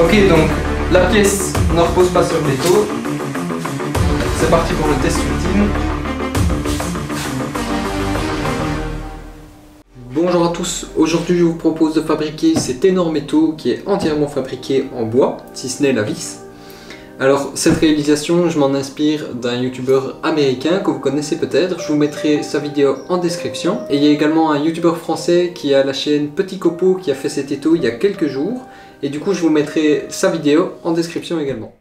Ok, donc la pièce ne repose pas sur l'étau. C'est parti pour le test ultime. Bonjour à tous, aujourd'hui je vous propose de fabriquer cet énorme étau qui est entièrement fabriqué en bois, si ce n'est la vis. Alors cette réalisation, je m'en inspire d'un youtubeur américain que vous connaissez peut-être, je vous mettrai sa vidéo en description. Et il y a également un youtubeur français qui a la chaîne Petit Copeau qui a fait cet étau il y a quelques jours. Et du coup je vous mettrai sa vidéo en description également.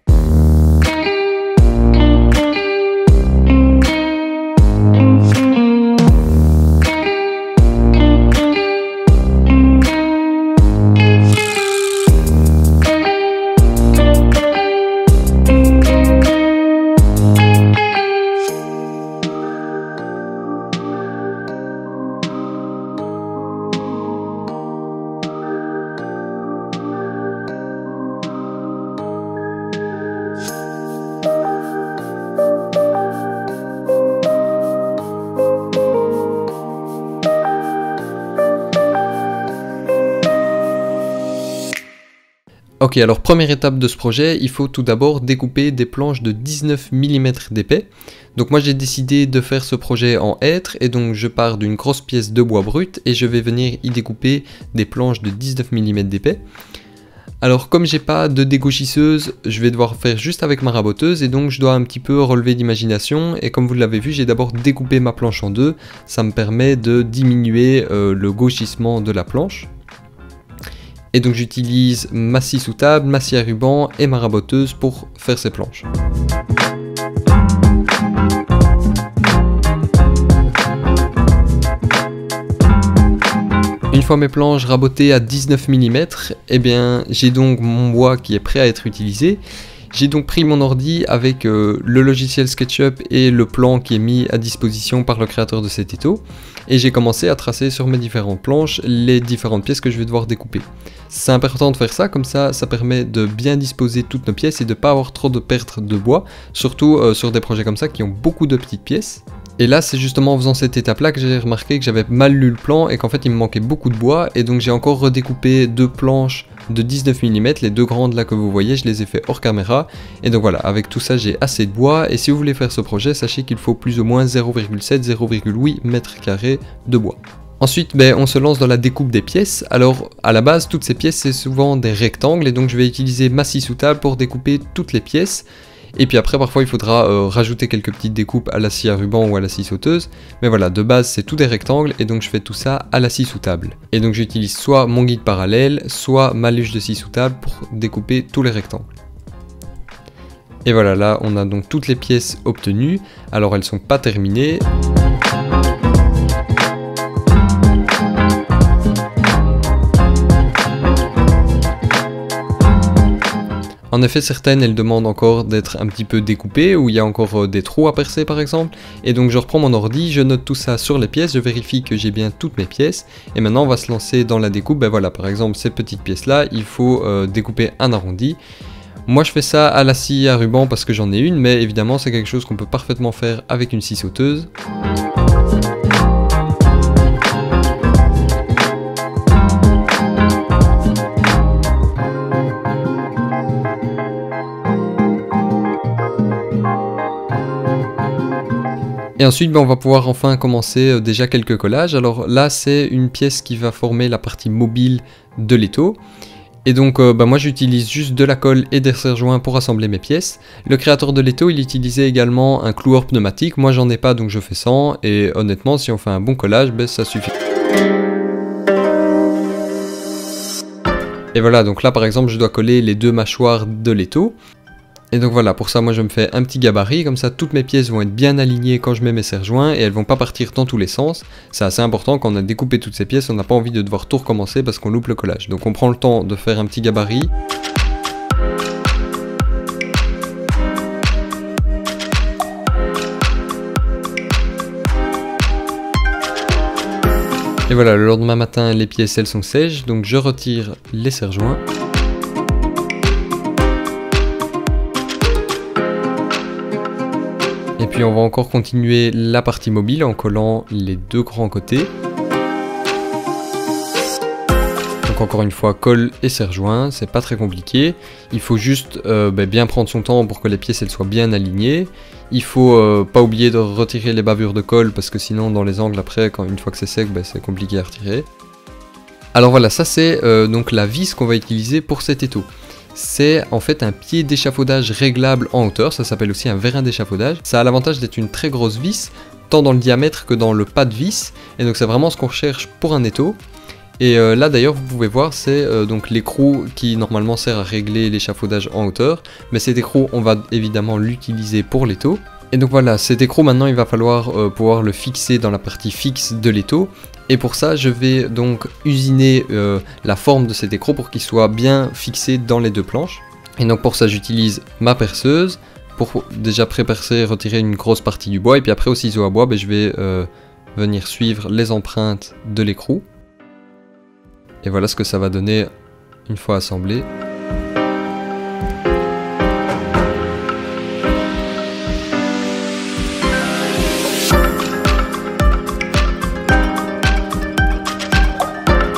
Ok, alors première étape de ce projet, il faut tout d'abord découper des planches de 19 mm d'épais. Donc moi j'ai décidé de faire ce projet en hêtre et donc je pars d'une grosse pièce de bois brut et je vais venir y découper des planches de 19 mm d'épais. Alors comme j'ai pas de dégauchisseuse, je vais devoir faire juste avec ma raboteuse et donc je dois un petit peu relever d'imagination et comme vous l'avez vu, j'ai d'abord découpé ma planche en deux, ça me permet de diminuer le gauchissement de la planche. Et donc j'utilise ma scie sous table, ma scie à ruban et ma raboteuse pour faire ces planches. Une fois mes planches rabotées à 19 mm, eh bien j'ai donc mon bois qui est prêt à être utilisé. J'ai donc pris mon ordi avec le logiciel SketchUp et le plan qui est mis à disposition par le créateur de cet étau et j'ai commencé à tracer sur mes différentes planches les différentes pièces que je vais devoir découper. C'est important de faire ça, comme ça permet de bien disposer toutes nos pièces et de ne pas avoir trop de pertes de bois, surtout sur des projets comme ça qui ont beaucoup de petites pièces. Et là c'est justement en faisant cette étape là que j'ai remarqué que j'avais mal lu le plan et qu'en fait il me manquait beaucoup de bois et donc j'ai encore redécoupé deux planches de 19 mm, les deux grandes là que vous voyez, je les ai fait hors caméra et donc voilà, avec tout ça j'ai assez de bois et si vous voulez faire ce projet, sachez qu'il faut plus ou moins 0,7-0,8 m² de bois. Ensuite, on se lance dans la découpe des pièces. Alors, à la base, toutes ces pièces, c'est souvent des rectangles et donc je vais utiliser ma scie sous table pour découper toutes les pièces. Et puis après, parfois, il faudra rajouter quelques petites découpes à la scie à ruban ou à la scie sauteuse. Mais voilà, de base, c'est tout des rectangles et donc je fais tout ça à la scie sous table. Et donc j'utilise soit mon guide parallèle, soit ma luge de scie sous table pour découper tous les rectangles. Et voilà, là, on a donc toutes les pièces obtenues. Alors, elles sont pas terminées. En effet, certaines, elles demandent encore d'être un petit peu découpées, où il y a encore des trous à percer par exemple. Et donc je reprends mon ordi, je note tout ça sur les pièces, je vérifie que j'ai bien toutes mes pièces. Et maintenant on va se lancer dans la découpe. Voilà, par exemple ces petites pièces là, il faut découper un arrondi. Moi je fais ça à la scie à ruban parce que j'en ai une, mais évidemment c'est quelque chose qu'on peut parfaitement faire avec une scie sauteuse. Et ensuite on va pouvoir enfin commencer déjà quelques collages. Alors là c'est une pièce qui va former la partie mobile de l'étau. Et donc moi j'utilise juste de la colle et des serre-joints pour assembler mes pièces. Le créateur de l'étau il utilisait également un cloueur pneumatique, moi j'en ai pas donc je fais sans. Et honnêtement si on fait un bon collage, ça suffit. Et voilà, donc là par exemple je dois coller les deux mâchoires de l'étau. Et donc voilà, pour ça moi je me fais un petit gabarit, comme ça toutes mes pièces vont être bien alignées quand je mets mes serre-joints et elles vont pas partir dans tous les sens. C'est assez important, quand on a découpé toutes ces pièces, on n'a pas envie de devoir tout recommencer parce qu'on loupe le collage. Donc on prend le temps de faire un petit gabarit. Et voilà, le lendemain matin les pièces elles sont sèches, donc je retire les serre-joints. puis on va encore continuer la partie mobile en collant les deux grands côtés. Donc encore une fois, colle et serre-joint, c'est pas très compliqué. Il faut juste bien prendre son temps pour que les pièces elles soient bien alignées. Il faut pas oublier de retirer les bavures de colle parce que sinon dans les angles après, une fois que c'est sec, c'est compliqué à retirer. Alors voilà, ça c'est donc la vis qu'on va utiliser pour cet étau. C'est en fait un pied d'échafaudage réglable en hauteur, ça s'appelle aussi un vérin d'échafaudage. Ça a l'avantage d'être une très grosse vis, tant dans le diamètre que dans le pas de vis, et donc c'est vraiment ce qu'on recherche pour un étau. Et là d'ailleurs vous pouvez voir, c'est donc l'écrou qui normalement sert à régler l'échafaudage en hauteur, mais cet écrou on va évidemment l'utiliser pour l'étau. Et donc voilà, cet écrou maintenant il va falloir pouvoir le fixer dans la partie fixe de l'étau. Et pour ça, je vais donc usiner la forme de cet écrou pour qu'il soit bien fixé dans les deux planches. Et donc pour ça, j'utilise ma perceuse pour déjà pré-percer, retirer une grosse partie du bois. Et puis après au ciseau à bois, je vais venir suivre les empreintes de l'écrou. Et voilà ce que ça va donner une fois assemblé.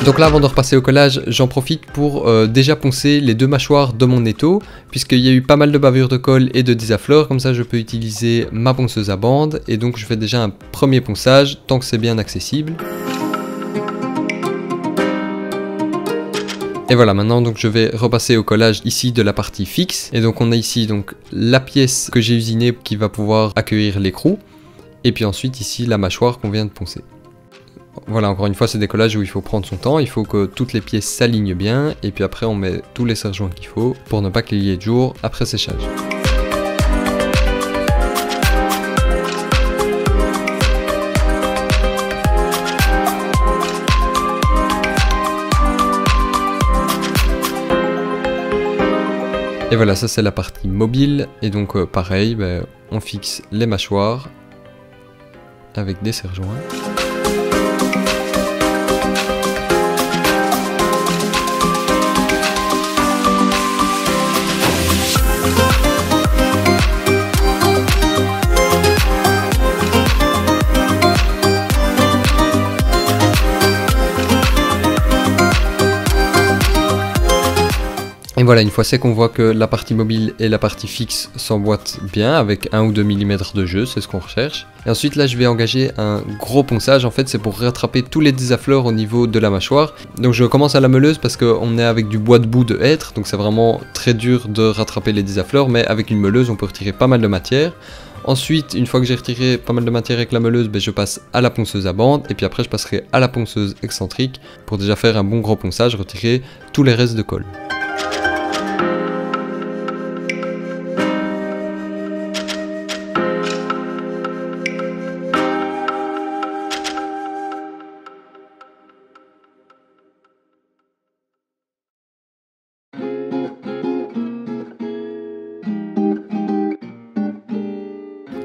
Donc là, avant de repasser au collage, j'en profite pour déjà poncer les deux mâchoires de mon étau, puisqu'il y a eu pas mal de bavures de colle et de désaffleurs. Comme ça je peux utiliser ma ponceuse à bande, et donc je fais déjà un premier ponçage tant que c'est bien accessible. Et voilà, maintenant donc je vais repasser au collage ici de la partie fixe. Et donc on a ici donc la pièce que j'ai usinée qui va pouvoir accueillir l'écrou, et puis ensuite ici la mâchoire qu'on vient de poncer. Voilà, encore une fois, c'est des collages où il faut prendre son temps, il faut que toutes les pièces s'alignent bien, et puis après on met tous les serre-joints qu'il faut pour ne pas qu'il y ait de jour après séchage. Et voilà, ça c'est la partie mobile, et donc pareil, on fixe les mâchoires avec des serre-joints. Et voilà, une fois sec, on voit que la partie mobile et la partie fixe s'emboîtent bien avec 1 ou 2 mm de jeu, c'est ce qu'on recherche. Et ensuite là je vais engager un gros ponçage, en fait c'est pour rattraper tous les désaffleurs au niveau de la mâchoire. Donc je commence à la meuleuse parce qu'on est avec du bois de bout de hêtre, donc c'est vraiment très dur de rattraper les désaffleurs, mais avec une meuleuse on peut retirer pas mal de matière. Ensuite, une fois que j'ai retiré pas mal de matière avec la meuleuse, je passe à la ponceuse à bande, et puis après je passerai à la ponceuse excentrique pour déjà faire un bon gros ponçage, retirer tous les restes de colle.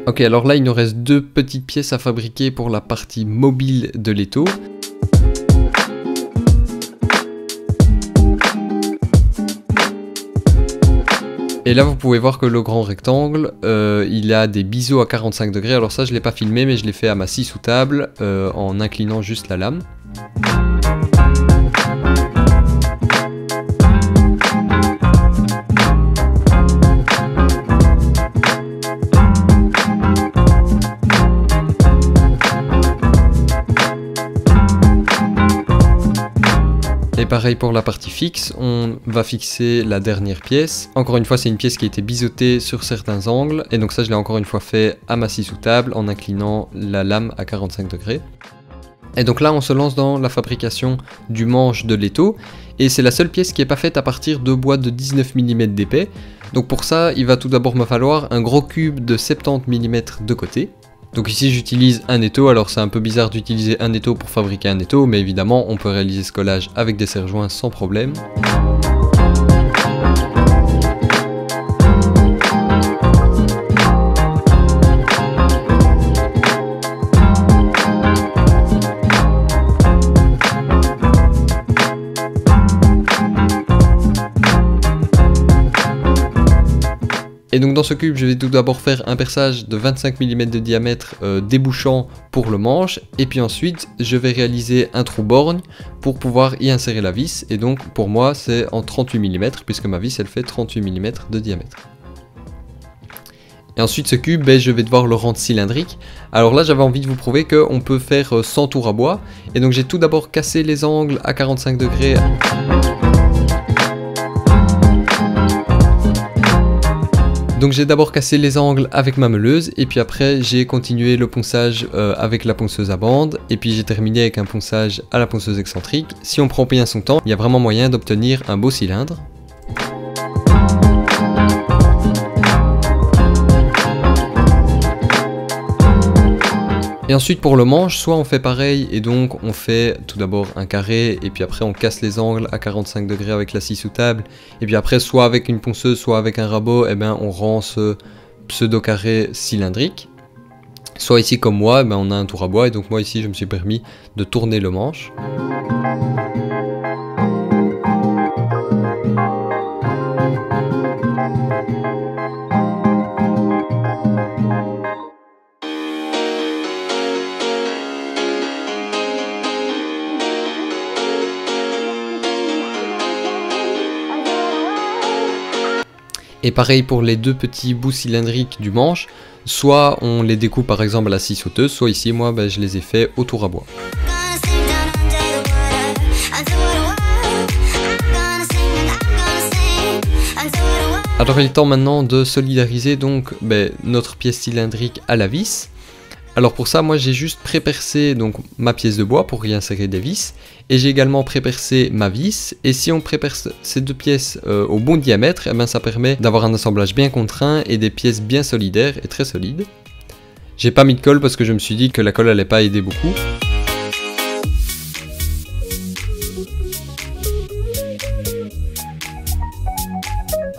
Ok, alors là il nous reste deux petites pièces à fabriquer pour la partie mobile de l'étau. Et là vous pouvez voir que le grand rectangle, il a des biseaux à 45 degrés. Alors ça je ne l'ai pas filmé, mais je l'ai fait à ma scie sous table en inclinant juste la lame. Et pareil pour la partie fixe, on va fixer la dernière pièce. Encore une fois, c'est une pièce qui a été biseautée sur certains angles. Et donc ça, je l'ai encore une fois fait à ma scie sous table en inclinant la lame à 45 degrés. Et donc là, on se lance dans la fabrication du manche de l'étau. Et c'est la seule pièce qui n'est pas faite à partir de bois de 19 mm d'épais. Donc pour ça, il va tout d'abord me falloir un gros cube de 70 mm de côté. Donc ici j'utilise un étau, alors c'est un peu bizarre d'utiliser un étau pour fabriquer un étau, mais évidemment on peut réaliser ce collage avec des serre-joints sans problème. Et donc dans ce cube, je vais tout d'abord faire un perçage de 25 mm de diamètre débouchant pour le manche. Et puis ensuite, je vais réaliser un trou borgne pour pouvoir y insérer la vis. Et donc pour moi, c'est en 38 mm puisque ma vis, elle fait 38 mm de diamètre. Et ensuite ce cube, je vais devoir le rendre cylindrique. Alors là j'avais envie de vous prouver qu'on peut faire 100 tours à bois. Et donc j'ai tout d'abord cassé les angles à 45 degrés. Donc j'ai d'abord cassé les angles avec ma meuleuse. Et puis après j'ai continué le ponçage avec la ponceuse à bande. Et puis j'ai terminé avec un ponçage à la ponceuse excentrique. Si on prend bien son temps, il y a vraiment moyen d'obtenir un beau cylindre. Et ensuite pour le manche, soit on fait pareil et donc on fait tout d'abord un carré et puis après on casse les angles à 45 degrés avec la scie sous table. Et puis après soit avec une ponceuse, soit avec un rabot, on rend ce pseudo carré cylindrique. Soit ici comme moi, on a un tour à bois et donc moi ici je me suis permis de tourner le manche. Et pareil pour les deux petits bouts cylindriques du manche, soit on les découpe par exemple à la scie sauteuse, soit ici moi je les ai fait au tour à bois. Alors il est temps maintenant de solidariser donc notre pièce cylindrique à la vis. Alors pour ça, moi j'ai juste pré-percé donc ma pièce de bois pour y insérer des vis. Et j'ai également pré-percé ma vis. Et si on pré-perce ces deux pièces au bon diamètre, ça permet d'avoir un assemblage bien contraint et des pièces bien solidaires et très solides. J'ai pas mis de colle parce que je me suis dit que la colle allait pas aider beaucoup.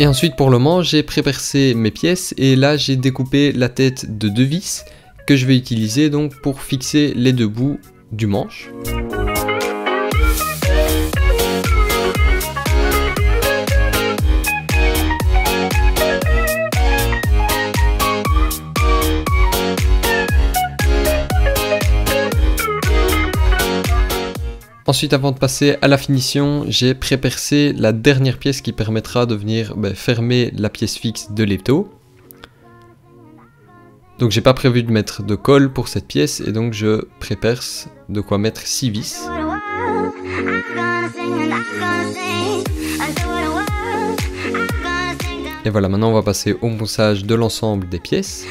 Et ensuite pour le manche, j'ai pré-percé mes pièces et là j'ai découpé la tête de deux vis que je vais utiliser donc pour fixer les deux bouts du manche. Ensuite, avant de passer à la finition, j'ai pré-percé la dernière pièce qui permettra de venir fermer la pièce fixe de l'étau. Donc j'ai pas prévu de mettre de colle pour cette pièce et donc je pré-perce de quoi mettre 6 vis. Et voilà, maintenant on va passer au ponçage de l'ensemble des pièces.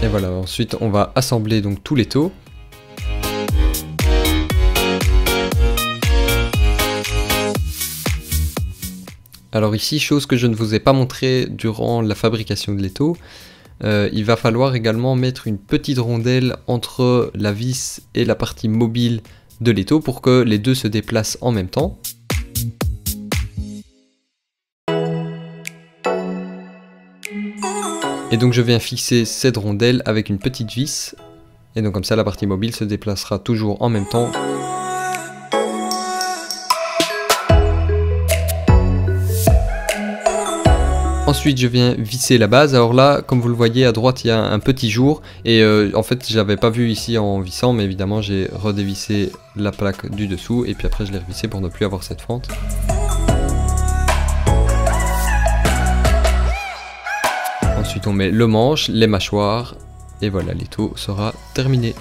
Et voilà, ensuite on va assembler donc tout l'étau. Alors ici, chose que je ne vous ai pas montré durant la fabrication de l'étau, il va falloir également mettre une petite rondelle entre la vis et la partie mobile de l'étau pour que les deux se déplacent en même temps. Et donc je viens fixer cette rondelle avec une petite vis. Et donc comme ça la partie mobile se déplacera toujours en même temps. Ensuite je viens visser la base. Alors là, comme vous le voyez à droite, il y a un petit jour. Et en fait je l'avais pas vu ici en vissant, mais évidemment j'ai redévissé la plaque du dessous. Et puis après je l'ai revissé pour ne plus avoir cette fente. Ensuite on met le manche, les mâchoires, et voilà, l'étau sera terminé.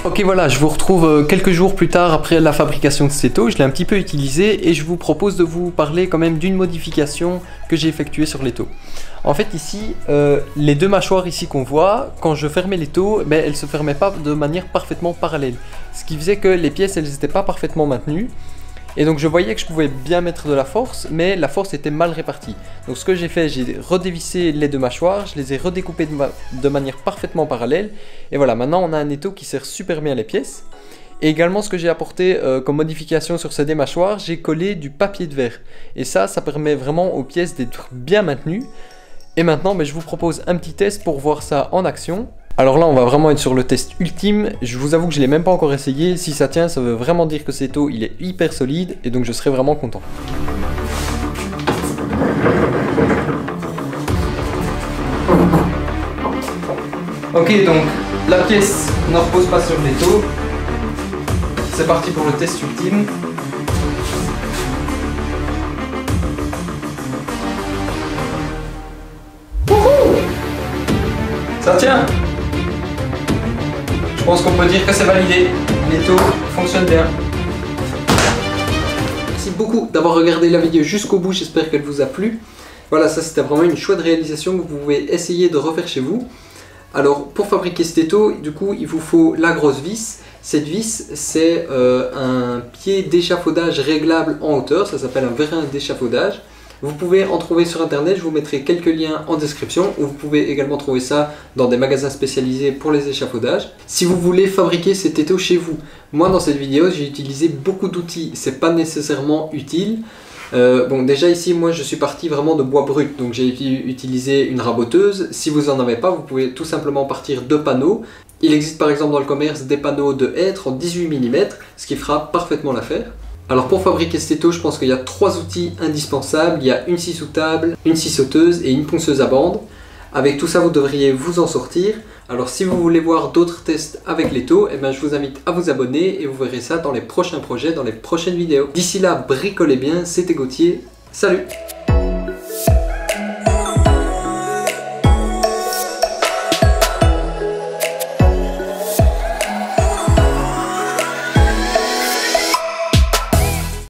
Ok, voilà, je vous retrouve quelques jours plus tard après la fabrication de cet étau. Je l'ai un petit peu utilisé et je vous propose de vous parler quand même d'une modification que j'ai effectuée sur l'étau. En fait ici, les deux mâchoires ici qu'on voit, quand je fermais l'étau, elles ne se fermaient pas de manière parfaitement parallèle. Ce qui faisait que les pièces, elles n'étaient pas parfaitement maintenues. Et donc je voyais que je pouvais bien mettre de la force, mais la force était mal répartie. Donc ce que j'ai fait, j'ai redévissé les deux mâchoires, je les ai redécoupées de manière parfaitement parallèle. Et voilà, maintenant on a un étau qui sert super bien les pièces. Et également ce que j'ai apporté comme modification sur ces deux mâchoires, j'ai collé du papier de verre. Et ça permet vraiment aux pièces d'être bien maintenues. Et maintenant, je vous propose un petit test pour voir ça en action. Alors là, on va vraiment être sur le test ultime. Je vous avoue que je l'ai même pas encore essayé. Si ça tient, ça veut vraiment dire que cet étau, il est hyper solide et donc je serai vraiment content. Ok, donc la pièce ne repose pas sur l'étau. C'est parti pour le test ultime. Wouhou! Ça tient! Je pense qu'on peut dire que c'est validé. L'étau fonctionne bien. Merci beaucoup d'avoir regardé la vidéo jusqu'au bout, j'espère qu'elle vous a plu. Voilà, ça c'était vraiment une chouette réalisation que vous pouvez essayer de refaire chez vous. Alors pour fabriquer cet étau, du coup il vous faut la grosse vis. Cette vis c'est un pied d'échafaudage réglable en hauteur, ça s'appelle un vérin d'échafaudage. Vous pouvez en trouver sur internet, je vous mettrai quelques liens en description, où vous pouvez également trouver ça dans des magasins spécialisés pour les échafaudages. Si vous voulez fabriquer cet étau chez vous, moi dans cette vidéo j'ai utilisé beaucoup d'outils, c'est pas nécessairement utile. Bon déjà ici moi je suis parti vraiment de bois brut, donc j'ai utilisé une raboteuse. Si vous en avez pas, vous pouvez tout simplement partir de panneaux. Il existe par exemple dans le commerce des panneaux de hêtre en 18 mm, ce qui fera parfaitement l'affaire. Alors pour fabriquer cet étau, je pense qu'il y a 3 outils indispensables. Il y a une scie sous table, une scie sauteuse et une ponceuse à bande. Avec tout ça, vous devriez vous en sortir. Alors si vous voulez voir d'autres tests avec l'étau, je vous invite à vous abonner et vous verrez ça dans les prochains projets, dans les prochaines vidéos. D'ici là, bricolez bien, c'était Gauthier. Salut!